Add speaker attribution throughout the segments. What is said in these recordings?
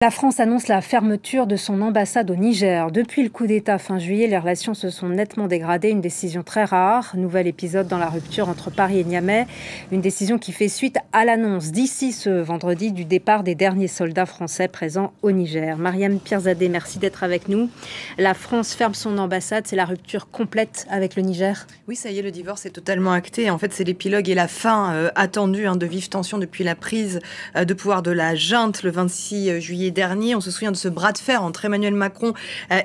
Speaker 1: La France annonce la fermeture de son ambassade au Niger. Depuis le coup d'État fin juillet, les relations se sont nettement dégradées. Une décision très rare. Nouvel épisode dans la rupture entre Paris et Niamey. Une décision qui fait suite à l'annonce d'ici ce vendredi du départ des derniers soldats français présents au Niger. Mariam Pirzadeh, merci d'être avec nous. La France ferme son ambassade. C'est la rupture complète avec le Niger?
Speaker 2: Oui, ça y est, le divorce est totalement acté. En fait, c'est l'épilogue et la fin attendue de vives tensions depuis la prise de pouvoir de la junte le 26 juillet dernier. On se souvient de ce bras de fer entre Emmanuel Macron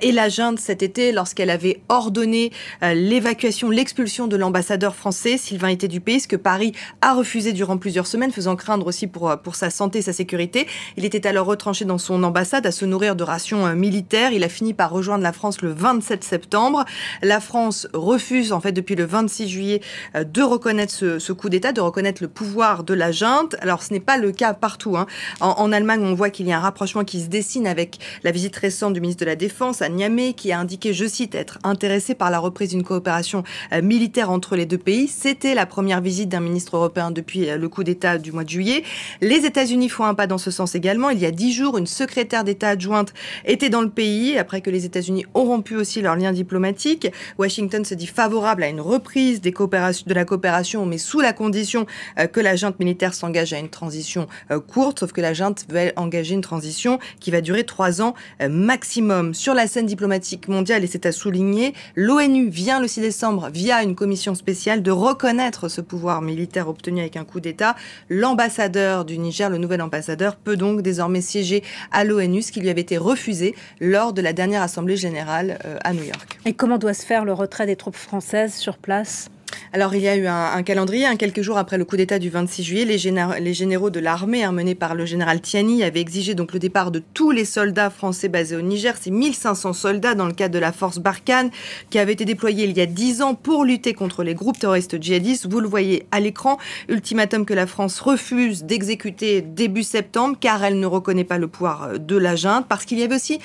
Speaker 2: et la junte cet été lorsqu'elle avait ordonné l'évacuation, l'expulsion de l'ambassadeur français, Sylvain Été du pays, ce que Paris a refusé durant plusieurs semaines, faisant craindre aussi pour sa santé et sa sécurité. Il était alors retranché dans son ambassade à se nourrir de rations militaires. Il a fini par rejoindre la France le 27 septembre. La France refuse en fait depuis le 26 juillet de reconnaître ce coup d'État, de reconnaître le pouvoir de la junte. Alors ce n'est pas le cas partout. En Allemagne, on voit qu'il y a un rapprochement qui se dessine avec la visite récente du ministre de la Défense à Niamey, qui a indiqué, je cite, être intéressé par la reprise d'une coopération militaire entre les deux pays. C'était la première visite d'un ministre européen depuis le coup d'État du mois de juillet. Les États-Unis font un pas dans ce sens également. Il y a 10 jours, une secrétaire d'État adjointe était dans le pays, après que les États-Unis ont rompu aussi leurs liens diplomatiques. Washington se dit favorable à une reprise de la coopération, mais sous la condition que la junte militaire s'engage à une transition courte, sauf que la junte veut engager une transition qui va durer 3 ans maximum. Sur la scène diplomatique mondiale, et c'est à souligner, l'ONU vient le 6 décembre, via une commission spéciale, de reconnaître ce pouvoir militaire obtenu avec un coup d'État. L'ambassadeur du Niger, le nouvel ambassadeur, peut donc désormais siéger à l'ONU, ce qui lui avait été refusé lors de la dernière Assemblée générale à New York.
Speaker 1: Et comment doit se faire le retrait des troupes françaises sur place ?
Speaker 2: Alors, il y a eu un calendrier. Quelques jours après le coup d'État du 26 juillet, les généraux de l'armée, menés par le général Tiani, avaient exigé donc le départ de tous les soldats français basés au Niger. C'est 1500 soldats dans le cadre de la force Barkhane qui avait été déployée il y a 10 ans pour lutter contre les groupes terroristes djihadistes. Vous le voyez à l'écran, ultimatum que la France refuse d'exécuter début septembre car elle ne reconnaît pas le pouvoir de la junte, parce qu'il y avait aussi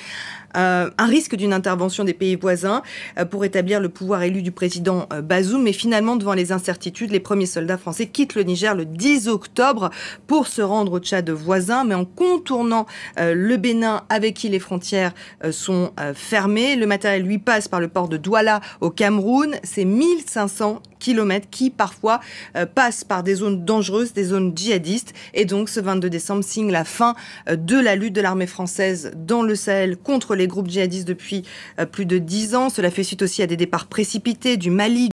Speaker 2: un risque d'une intervention des pays voisins pour établir le pouvoir élu du président Bazoum. Mais finalement, devant les incertitudes, les premiers soldats français quittent le Niger le 10 octobre pour se rendre au Tchad voisin, mais en contournant le Bénin, avec qui les frontières sont fermées. Le matériel, lui, passe par le port de Douala au Cameroun. C'est 1500 kilomètres qui, parfois, passent par des zones dangereuses, des zones djihadistes. Et donc, ce 22 décembre signe la fin de la lutte de l'armée française dans le Sahel contre les groupes djihadistes depuis plus de 10 ans. Cela fait suite aussi à des départs précipités du Mali,